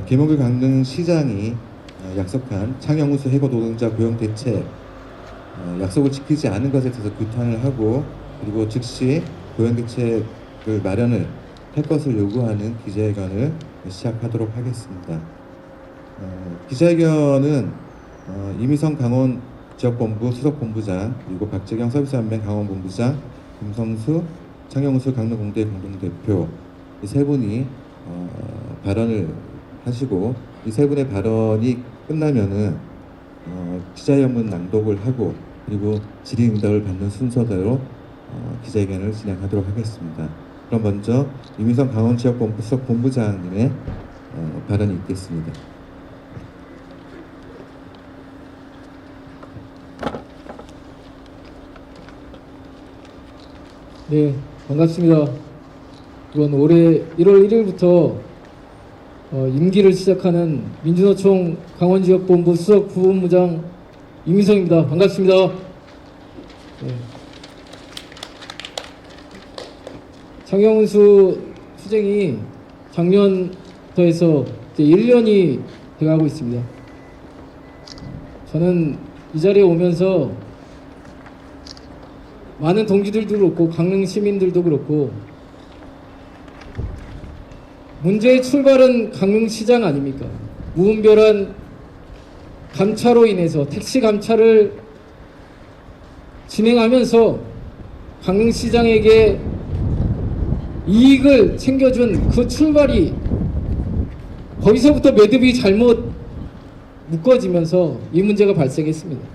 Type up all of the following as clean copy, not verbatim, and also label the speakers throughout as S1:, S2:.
S1: 김용규 강릉시장이 약속한 창영우수 해고 노동자 고용 대책 약속을 지키지 않은 것에 대해서 규탄을 하고 그리고 즉시 고용 대책을 마련을 할 것을 요구하는 기자회견을 시작하도록 하겠습니다. 기자회견은 이미성 강원 지역본부 수석본부장 그리고 박재경 서비스연맹 강원본부장 김성수 창영우수 강릉공대 공동대표 이 세 분이 발언을 하시고 이 세 분의 발언이 끝나면은 기자회견문 낭독을 하고 그리고 질의응답을 받는 순서대로 기자회견을 진행하도록 하겠습니다. 그럼 먼저 이민성 강원지역본부 수석본부장님의 발언이 있겠습니다.
S2: 네, 반갑습니다. 이번 올해 1월 1일부터 임기를 시작하는 민주노총 강원지역본부 수석부본부장 이민성입니다. 반갑습니다. 네. 창영운수 투쟁이 작년부터 해서 이제 1년이 돼가고 있습니다. 저는 이 자리에 오면서 많은 동지들도 그렇고 강릉 시민들도 그렇고 문제의 출발은 강릉시장 아닙니까? 무분별한 감차로 인해서 택시 감차를 진행하면서 강릉시장에게 이익을 챙겨준 그 출발이 거기서부터 매듭이 잘못 묶어지면서 이 문제가 발생했습니다.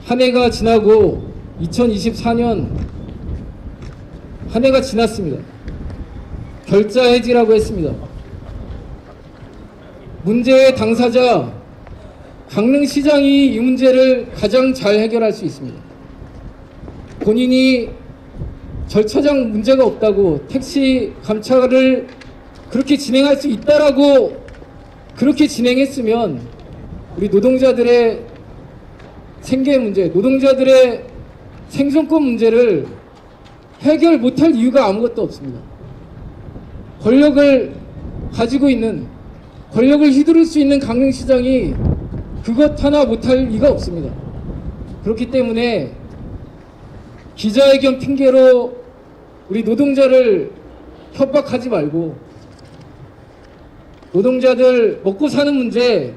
S2: 한 해가 지나고 2024년 한 해가 지났습니다. 결자 해지라고 했습니다. 문제의 당사자 강릉시장이 이 문제를 가장 잘 해결할 수 있습니다. 본인이 절차상 문제가 없다고 택시 감차를 그렇게 진행할 수 있다라고 그렇게 진행했으면 우리 노동자들의 생계 문제, 노동자들의 생존권 문제를 해결 못할 이유가 아무것도 없습니다. 권력을 가지고 있는, 권력을 휘두를 수 있는 강릉시장이 그것 하나 못할 리가 없습니다. 그렇기 때문에 기자회견 핑계로 우리 노동자를 협박하지 말고 노동자들 먹고 사는 문제,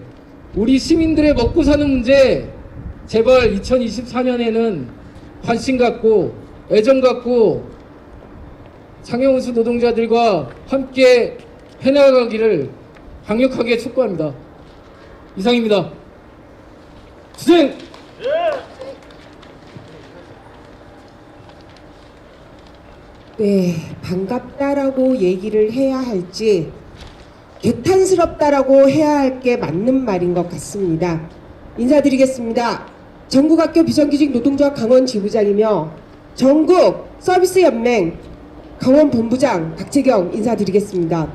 S2: 우리 시민들의 먹고 사는 문제 제발 2024년에는 관심 갖고 애정 갖고 창영운수 노동자들과 함께 해나가기를 강력하게 촉구합니다. 이상입니다. 투쟁!
S3: 네, 반갑다라고 얘기를 해야 할지 개탄스럽다라고 해야 할 게 맞는 말인 것 같습니다. 인사드리겠습니다. 전국학교 비정규직 노동조합 강원 지부장이며 전국 서비스연맹 강원 본부장 박재경 인사드리겠습니다.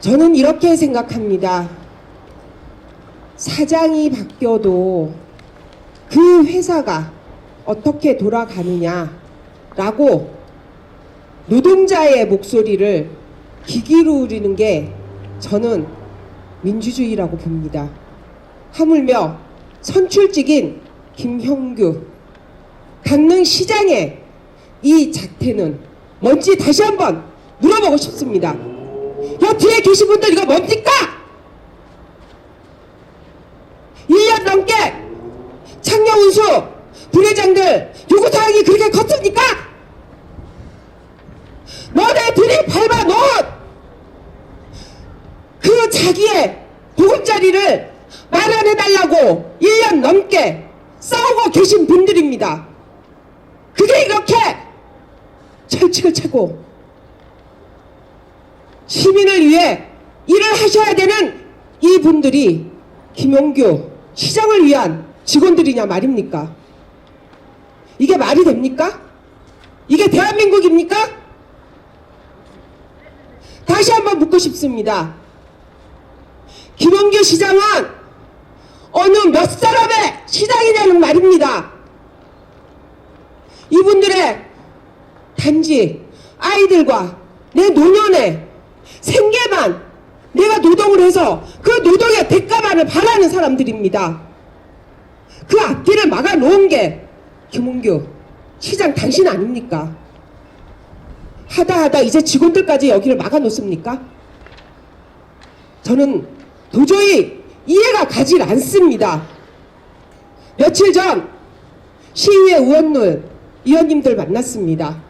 S3: 저는 이렇게 생각합니다. 사장이 바뀌어도 그 회사가 어떻게 돌아가느냐라고 노동자의 목소리를 귀 기울이는 게 저는 민주주의라고 봅니다. 하물며 선출직인 김형규 강릉시장의 이 자태는 뭔지 다시 한번 물어보고 싶습니다. 뒤에 계신 분들 이거 뭡니까? 1년 넘게 창영운수 부회장들 요구사항이 그렇게 컸습니까? 너네들이 밟아놓은 그 자기의 보금자리를 마련해달라고 1년 넘게 싸우고 계신 분들입니다. 그게 이렇게 철칙을 차고 시민을 위해 일을 하셔야 되는 이 분들이 김용규 시장을 위한 직원들이냐 말입니까? 이게 말이 됩니까? 이게 대한민국입니까? 다시 한번 묻고 싶습니다. 김용규 시장은 어느 몇 사람의 시장이냐는 말입니다. 이분들의 단지 아이들과 내 노년의 생계만 내가 노동을 해서 그 노동의 대가만을 바라는 사람들입니다. 그 앞길을 막아놓은 게 김은규 시장 당신 아닙니까? 하다 이제 직원들까지 여기를 막아놓습니까? 저는 도저히 이해가 가질 않습니다. 며칠 전 시의회 의원님들 만났습니다.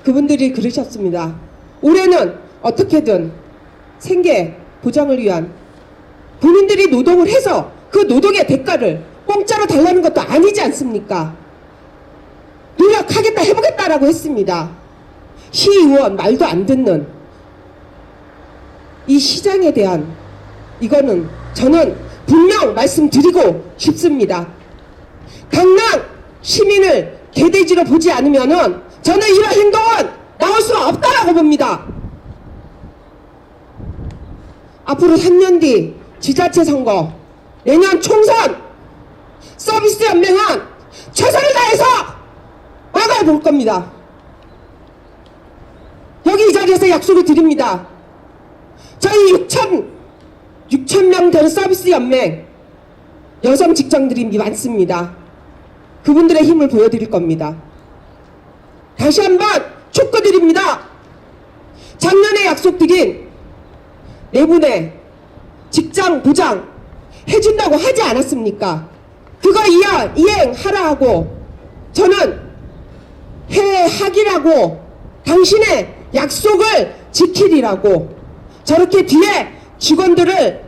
S3: 그분들이 그러셨습니다. 올해는 어떻게든 생계 보장을 위한 본인들이 노동을 해서 그 노동의 대가를 공짜로 달라는 것도 아니지 않습니까? 노력하겠다 해보겠다라고 했습니다. 시의원 말도 안 듣는 이 시장에 대한 이거는 저는 분명 말씀드리고 싶습니다. 강남 시민을 개돼지로 보지 않으면은 저는 이런 행동은 나올 수 없다라고 봅니다. 앞으로 3년 뒤 지자체 선거, 내년 총선, 서비스 연맹은 최선을 다해서 막아볼 겁니다. 여기 이 자리에서 약속을 드립니다. 저희 6천 명 되는 서비스 연맹 여성 직장들이 많습니다. 그분들의 힘을 보여드릴 겁니다. 다시 한번 촉구드립니다. 작년에 약속드린 내분의 직장 보장 해준다고 하지 않았습니까? 그거 이행하라 하고 저는 하기라고 당신의 약속을 지키리라고 저렇게 뒤에 직원들을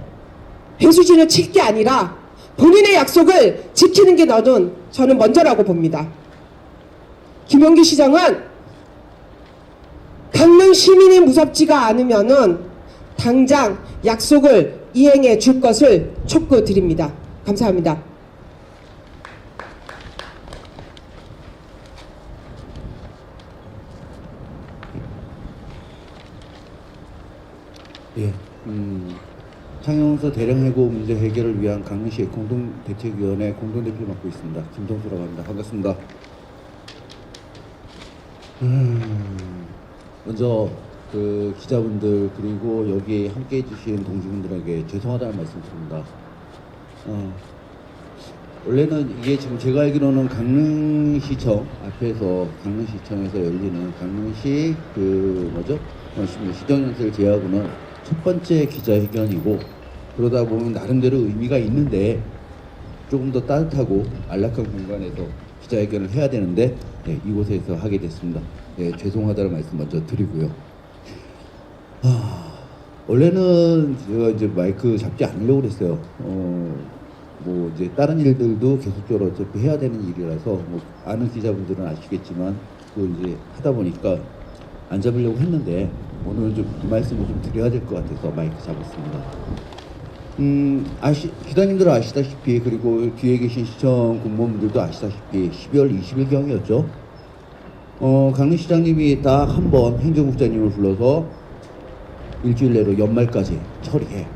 S3: 배수진을 칠 게 아니라 본인의 약속을 지키는 게 저는 먼저라고 봅니다. 김용기 시장은 강릉 시민이 무섭지가 않으면은 당장 약속을 이행해 줄 것을 촉구드립니다. 감사합니다.
S4: 예, 창영서 대량 해고 문제 해결을 위한 강릉시 공동대책위원회 공동대표를 맡고 있습니다. 김동수라고 합니다. 반갑습니다. 먼저 그 기자분들 그리고 여기 함께 해주신 동지분들에게 죄송하다는 말씀드립니다. 원래는 이게 지금 제가 알기로는 강릉시청 앞에서 강릉시청에서 열리는 강릉시 시정연설 제하고는 첫 번째 기자회견이고 그러다 보면 나름대로 의미가 있는데 조금 더 따뜻하고 안락한 공간에서 기자회견을 해야 되는데 이곳에서 하게 됐습니다. 죄송하다는 말씀 먼저 드리고요. 원래는 제가 이제 마이크 잡지 않으려고 그랬어요. 뭐 이제 다른 일들도 계속적으로 어차피 해야 되는 일이라서 뭐 아는 기자분들은 아시겠지만 또 이제 하다 보니까 안 잡으려고 했는데 오늘은 좀 이 말씀을 좀 드려야 될 것 같아서 마이크 잡았습니다. 기자님들은 아시다시피 그리고 뒤에 계신 시청 공무원분들도 아시다시피 12월 20일경이었죠. 강릉시장님이 딱 한 번 행정국장님을 불러서 일주일 내로 연말까지 처리해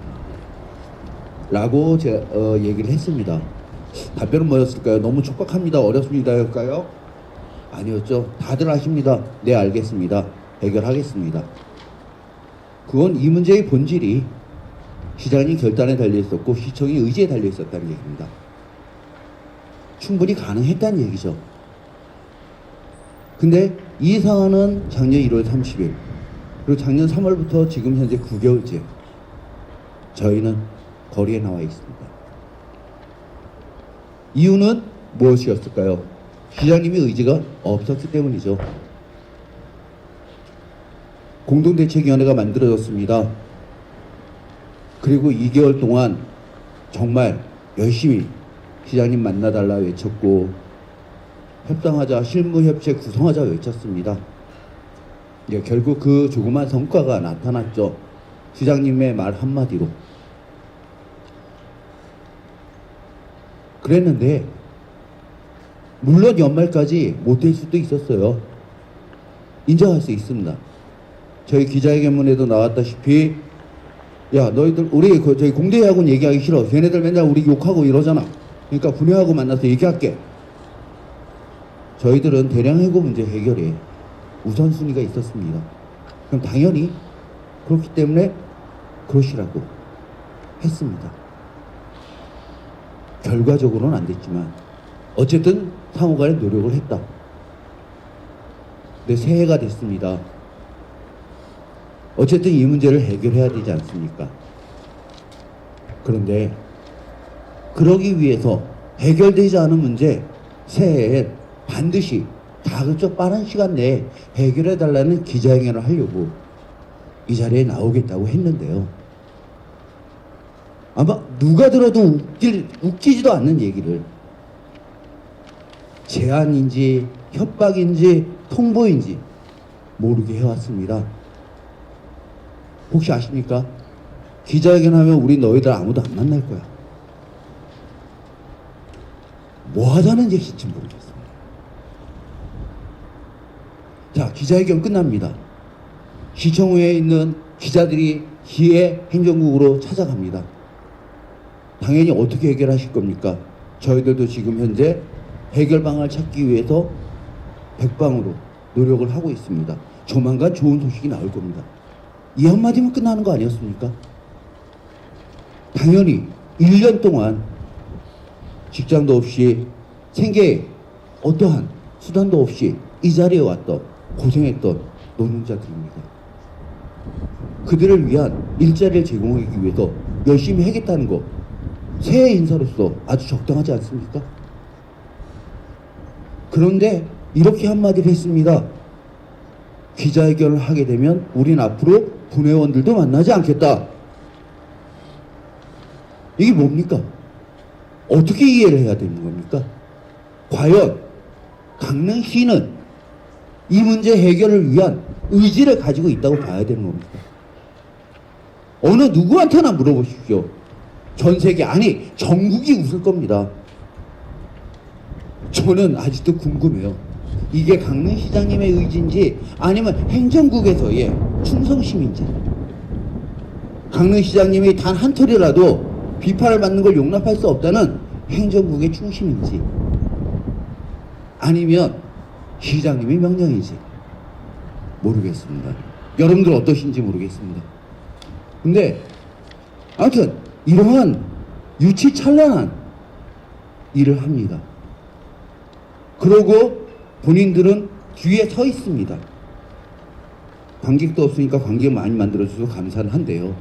S4: 라고 제가 얘기를 했습니다. 답변은 뭐였을까요? 너무 촉박합니다. 어렵습니다. 였을까요? 아니었죠. 다들 아십니다. 네, 알겠습니다. 해결하겠습니다. 그건 이 문제의 본질이 시장님 결단에 달려있었고 시청의 의지에 달려있었다는 얘기입니다. 충분히 가능했다는 얘기죠. 근데 이 사안은 작년 1월 30일 그리고 작년 3월부터 지금 현재 9개월째 저희는 거리에 나와 있습니다. 이유는 무엇이었을까요? 시장님의 의지가 없었기 때문이죠. 공동대책위원회가 만들어졌습니다. 그리고 2개월 동안 정말 열심히 시장님 만나달라 외쳤고 협상하자, 실무협체 구성하자 외쳤습니다. 결국 그 조그만 성과가 나타났죠. 시장님의 말 한마디로. 그랬는데 물론 연말까지 못될 수도 있었어요. 인정할 수 있습니다. 저희 기자회견문에도 나왔다시피 야 너희들 우리 저희 공대학원 얘기하기 싫어. 걔네들 맨날 우리 욕하고 이러잖아. 그러니까 분야하고 만나서 얘기할게. 저희들은 대량 해고 문제 해결에 우선순위가 있었습니다. 그럼 당연히 그렇기 때문에 그러시라고 했습니다. 결과적으로는 안 됐지만 어쨌든 상호간에 노력을 했다. 근데 새해가 됐습니다. 어쨌든 이 문제를 해결해야 되지 않습니까? 그런데 그러기 위해서 해결되지 않은 문제 새해에 반드시 가급적 빠른 시간 내에 해결해 달라는 기자회견을 하려고 이 자리에 나오겠다고 했는데요. 아마 누가 들어도 웃기지도 않는 얘기를 제안인지 협박인지 통보인지 모르게 해왔습니다. 혹시 아십니까? 기자회견하면 우리 너희들 아무도 안 만날 거야. 뭐 하자는 얘기인지 모르겠습니다. 자, 기자회견 끝납니다. 시청후에 있는 기자들이 기회 행정국으로 찾아갑니다. 당연히 어떻게 해결하실 겁니까? 저희들도 지금 현재 해결 방안을 찾기 위해서 백방으로 노력을 하고 있습니다. 조만간 좋은 소식이 나올 겁니다. 이 한마디면 끝나는 거 아니었습니까? 당연히 1년 동안 직장도 없이 생계에 어떠한 수단도 없이 이 자리에 왔던 고생했던 노동자들입니다. 그들을 위한 일자리를 제공하기 위해서 열심히 하겠다는 거 새해 인사로서 아주 적당하지 않습니까? 그런데 이렇게 한마디를 했습니다. 기자회견을 하게 되면 우린 앞으로 분회원들도 만나지 않겠다. 이게 뭡니까? 어떻게 이해를 해야 되는 겁니까? 과연 강릉시는 이 문제 해결을 위한 의지를 가지고 있다고 봐야 되는 겁니까? 어느 누구한테나 물어보십시오. 전 세계, 아니 전국이 웃을 겁니다. 저는 아직도 궁금해요. 이게 강릉시장님의 의지인지 아니면 행정국에서의 충성심인지, 강릉시장님이 단 한 털이라도 비판을 받는 걸 용납할 수 없다는 행정국의 충심인지, 아니면 시장님의 명령인지 모르겠습니다. 여러분들 어떠신지 모르겠습니다. 근데 아무튼 이러한 유치찬란한 일을 합니다. 그러고 본인들은 뒤에 서 있습니다. 관객도 없으니까 관객 많이 만들어주셔서 감사는 한데요.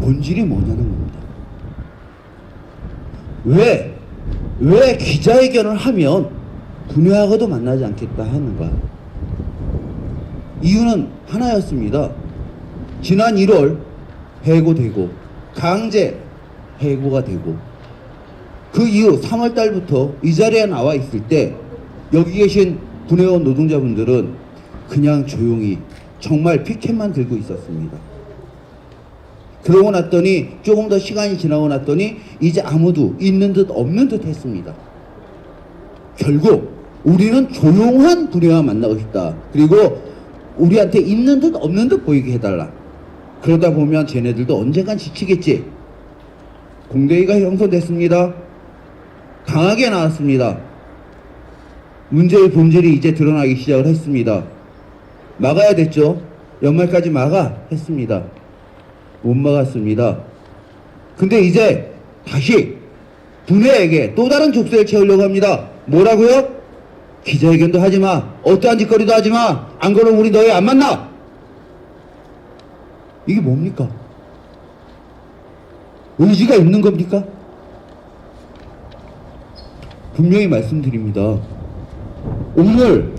S4: 본질이 뭐냐는 겁니다. 왜 기자회견을 하면 분회하고도 만나지 않겠다 하는가? 이유는 하나였습니다. 지난 1월 해고되고 강제 해고가 되고 그 이후 3월 달부터 이 자리에 나와 있을 때 여기 계신 분회원 노동자분들은 그냥 조용히 정말 피켓만 들고 있었습니다. 그러고 났더니 조금 더 시간이 지나고 났더니 이제 아무도 있는 듯 없는 듯 했습니다. 결국 우리는 조용한 분회와 만나고 싶다. 그리고 우리한테 있는 듯 없는 듯 보이게 해달라. 그러다 보면 쟤네들도 언젠간 지치겠지. 공대위가 형성됐습니다. 강하게 나왔습니다. 문제의 본질이 이제 드러나기 시작을 했습니다. 막아야 됐죠. 연말까지 막아 했습니다. 못 막았습니다. 근데 이제 다시 분회에게 또 다른 족쇄를 채우려고 합니다. 뭐라고요? 기자회견도 하지마, 어떠한 짓거리도 하지마, 안 그러면 우리 너희 안 만나. 이게 뭡니까? 의지가 있는 겁니까? 분명히 말씀드립니다. 오늘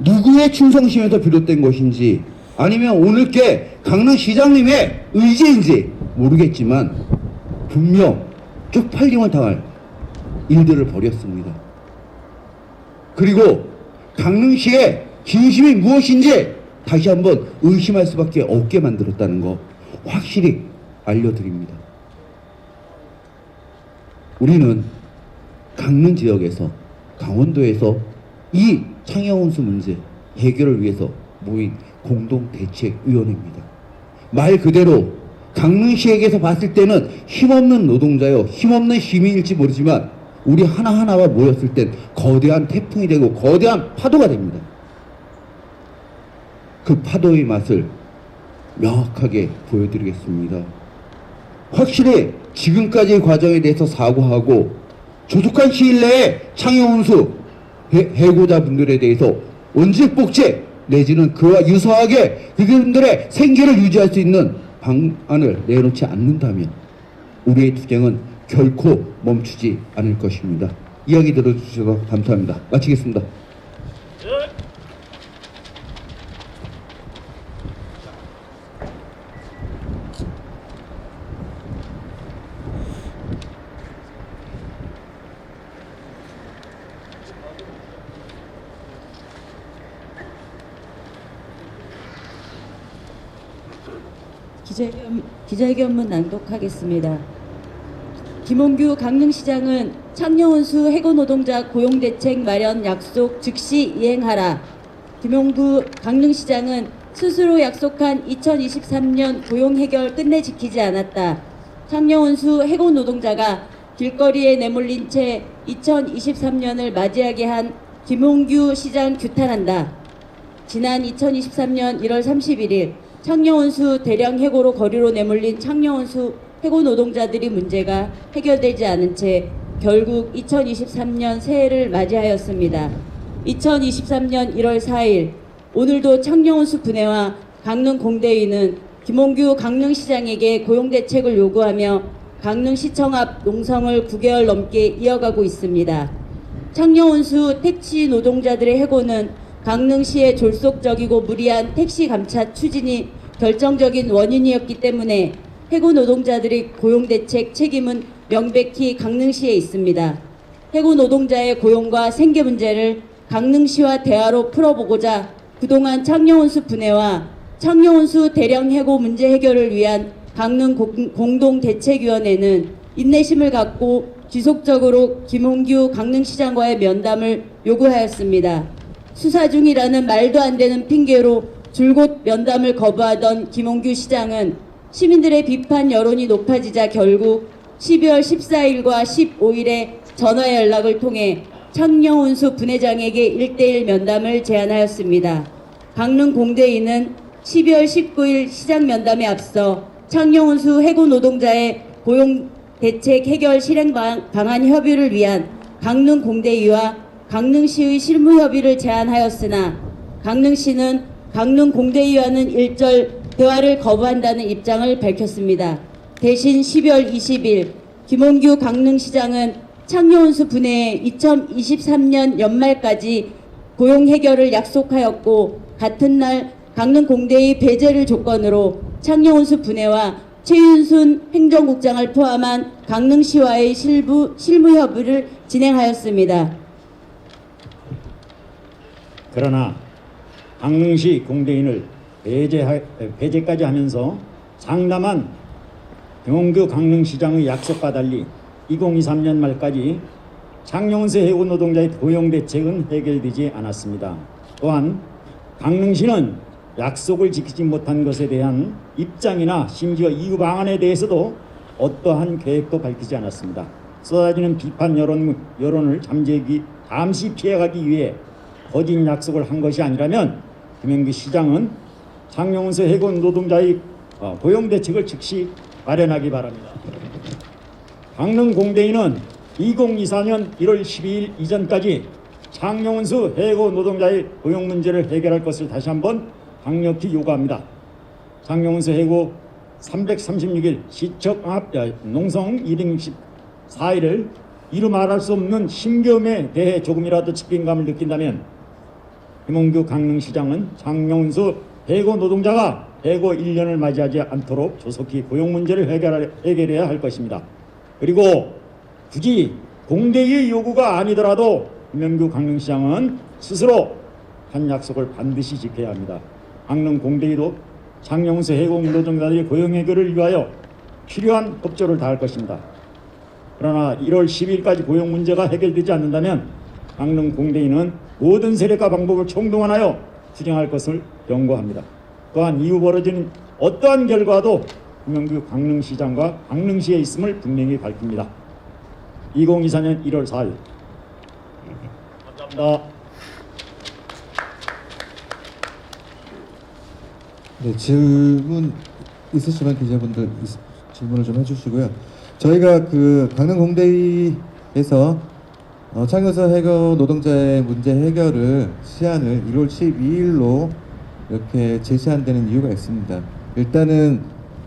S4: 누구의 충성심에서 비롯된 것인지 아니면 오늘 게 강릉시장님의 의지인지 모르겠지만 분명 쪽팔림을 당할 일들을 벌였습니다. 그리고 강릉시의 진심이 무엇인지 다시 한번 의심할 수밖에 없게 만들었다는 거 확실히 알려드립니다. 우리는 강릉 지역에서, 강원도에서 이 창영온수 문제 해결을 위해서 모인 공동대책위원회입니다. 말 그대로 강릉시에게서 봤을 때는 힘없는 노동자요, 힘없는 시민일지 모르지만 우리 하나하나가 모였을 땐 거대한 태풍이 되고 거대한 파도가 됩니다. 그 파도의 맛을 명확하게 보여드리겠습니다. 확실히 지금까지의 과정에 대해서 사과하고 조속한 시일 내에 창영운수 해고자분들에 대해서 원직복제 내지는 그와 유사하게 그분들의 생계를 유지할 수 있는 방안을 내놓지 않는다면 우리의 투쟁은 결코 멈추지 않을 것입니다. 이야기 들어주셔서 감사합니다. 마치겠습니다.
S5: 기자회견문 낭독하겠습니다. 김홍규 강릉시장은 창녕운수 해고노동자 고용대책 마련 약속 즉시 이행하라. 김홍규 강릉시장은 스스로 약속한 2023년 고용해결 끝내 지키지 않았다. 창녕운수 해고노동자가 길거리에 내몰린 채 2023년을 맞이하게 한 김홍규 시장 규탄한다. 지난 2023년 1월 31일 창녕운수 대량 해고로 거리로 내몰린 창녕운수 해고 노동자들이 문제가 해결되지 않은 채 결국 2023년 새해를 맞이하였습니다. 2023년 1월 4일 오늘도 창녕운수 분해와 강릉 공대위는 김홍규 강릉시장에게 고용대책을 요구하며 강릉시청 앞 농성을 9개월 넘게 이어가고 있습니다. 창녕운수 택시 노동자들의 해고는 강릉시의 졸속적이고 무리한 택시 감차 추진이 결정적인 원인이었기 때문에 해고 노동자들의 고용대책 책임은 명백히 강릉시에 있습니다. 해고 노동자의 고용과 생계 문제를 강릉시와 대화로 풀어보고자 그동안 창녕운수 분해와 창녕운수 대량 해고 문제 해결을 위한 강릉 공동대책위원회는 인내심을 갖고 지속적으로 김홍규 강릉시장과의 면담을 요구하였습니다. 수사 중이라는 말도 안 되는 핑계로 줄곧 면담을 거부하던 김홍규 시장은 시민들의 비판 여론이 높아지자 결국 12월 14일과 15일에 전화 연락을 통해 창녕운수 분회장에게 1대1 면담을 제안하였습니다. 강릉 공대위는 12월 19일 시장 면담에 앞서 창녕운수 해고 노동자의 고용 대책 해결 실행 방안 협의를 위한 강릉 공대위와 강릉시의 실무 협의를 제안하였으나 강릉시는 강릉 공대위와는 일절 대화를 거부한다는 입장을 밝혔습니다. 대신 12월 20일 김홍규 강릉시장은 창녕운수 분해에 2023년 연말까지 고용 해결을 약속하였고 같은 날 강릉 공대위 배제를 조건으로 창녕운수 분해와 최윤순 행정국장을 포함한 강릉시와의 실무 협의를 진행하였습니다.
S6: 그러나 강릉시 공대인을 배제까지 하면서 장담한 김홍규 강릉시장의 약속과 달리 2023년 말까지 창녕운수 해고 노동자의 고용 대책은 해결되지 않았습니다. 또한 강릉시는 약속을 지키지 못한 것에 대한 입장이나 심지어 이유 방안에 대해서도 어떠한 계획도 밝히지 않았습니다. 쏟아지는 비판 여론을 잠시 피해가기 위해 거짓 약속을 한 것이 아니라면 김홍규 시장은 창녕운수 해고 노동자의 고용 대책을 즉시 마련하기 바랍니다. 강릉 공대위는 2024년 1월 12일 이전까지 창녕운수 해고 노동자의 고용 문제를 해결할 것을 다시 한번 강력히 요구합니다. 창녕운수 해고 336일 시청 앞 농성 264일을 이루 말할 수 없는 심경에 대해 조금이라도 책임감을 느낀다면 김홍규 강릉시장은 창녕운수 해고 노동자가 해고 1년을 맞이하지 않도록 조속히 고용 문제를 해결해야 할 것입니다. 그리고 굳이 공대의 요구가 아니더라도 김홍규 강릉시장은 스스로 한 약속을 반드시 지켜야 합니다. 강릉 공대위도 창녕운수 해고 노동자들의 고용 해결을 위하여 필요한 협조를 다할 것입니다. 그러나 1월 10일까지 고용 문제가 해결되지 않는다면 강릉 공대위는 모든 세력과 방법을 총동원하여 투쟁할 것을 경고합니다. 또한 이후 벌어지는 어떠한 결과도 김홍규 강릉시장과 강릉시에 있음을 분명히 밝힙니다. 2024년 1월 4일 감사합니다.
S1: 네, 질문 있으시면 기자분들 질문을 좀 해주시고요. 저희가 그 강릉 공대에서 창용수 해고 노동자의 문제 해결을 시한을 1월 12일로 이렇게 제시한 데는 이유가 있습니다. 일단은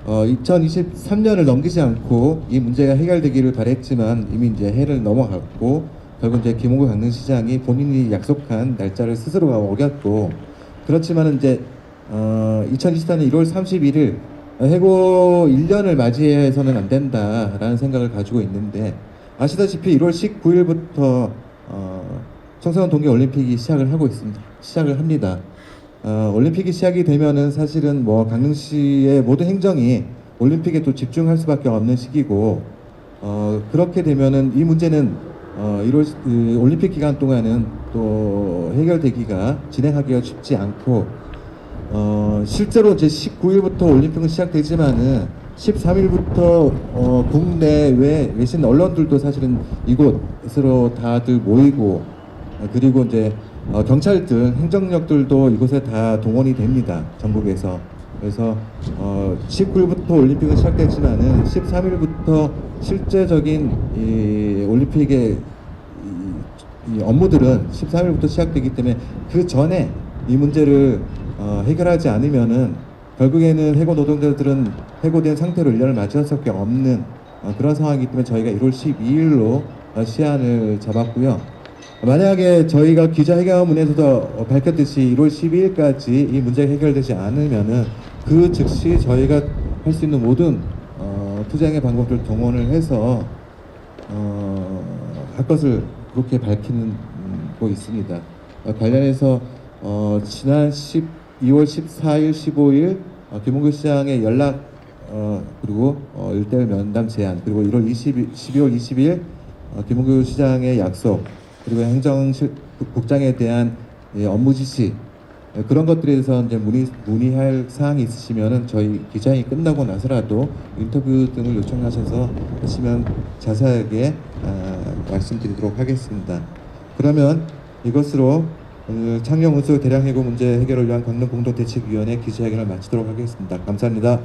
S1: 2023년을 넘기지 않고 이 문제가 해결되기를 바랬지만 이미 이제 해를 넘어갔고 결국 이제 김홍구 강릉시장이 본인이 약속한 날짜를 스스로가 어겼고 그렇지만 이제 2024년 1월 31일 해고 1년을 맞이해서는 안 된다라는 생각을 가지고 있는데 아시다시피 1월 19일부터 청소년 동계올림픽이 시작을 합니다. 올림픽이 시작이 되면은 사실은 뭐 강릉시의 모든 행정이 올림픽에 또 집중할 수밖에 없는 시기고 그렇게 되면은 이 문제는 올림픽 기간 동안은 또 해결되기가 진행하기가 쉽지 않고 실제로 이제 19일부터 올림픽은 시작되지만은 13일부터 국내외 외신 언론들도 사실은 이곳으로 다들 모이고 그리고 이제 경찰 등 행정력들도 이곳에 다 동원이 됩니다. 전국에서. 그래서 19일부터 올림픽은 시작됐지만은 13일부터 실제적인 이 올림픽의 이 업무들은 13일부터 시작되기 때문에 그 전에 이 문제를 해결하지 않으면은 결국에는 해고 노동자들은 해고된 상태로 1년을 맞이할 수밖에 없는 그런 상황이기 때문에 저희가 1월 12일로 시한을 잡았고요. 만약에 저희가 기자회견문에서도 밝혔듯이 1월 12일까지 이 문제가 해결되지 않으면은 그 즉시 저희가 할 수 있는 모든 투쟁의 방법들을 동원을 해서 할 것을 그렇게 밝히고 있습니다. 관련해서 지난 2월 14일, 15일 김홍규 시장의 연락 그리고 1대1 면담 제안 그리고 12월 20일 김홍규 시장의 약속 그리고 행정국장에 대한 업무 지시 그런 것들에 대해서 이제 문의할 사항이 있으시면은 저희 기자회견이 끝나고 나서라도 인터뷰 등을 요청하셔서 하시면 자세하게 말씀드리도록 하겠습니다. 그러면 이것으로 오늘 창녕운수 대량해고 문제 해결을 위한 강릉공동대책위원회 기자회견을 마치도록 하겠습니다. 감사합니다.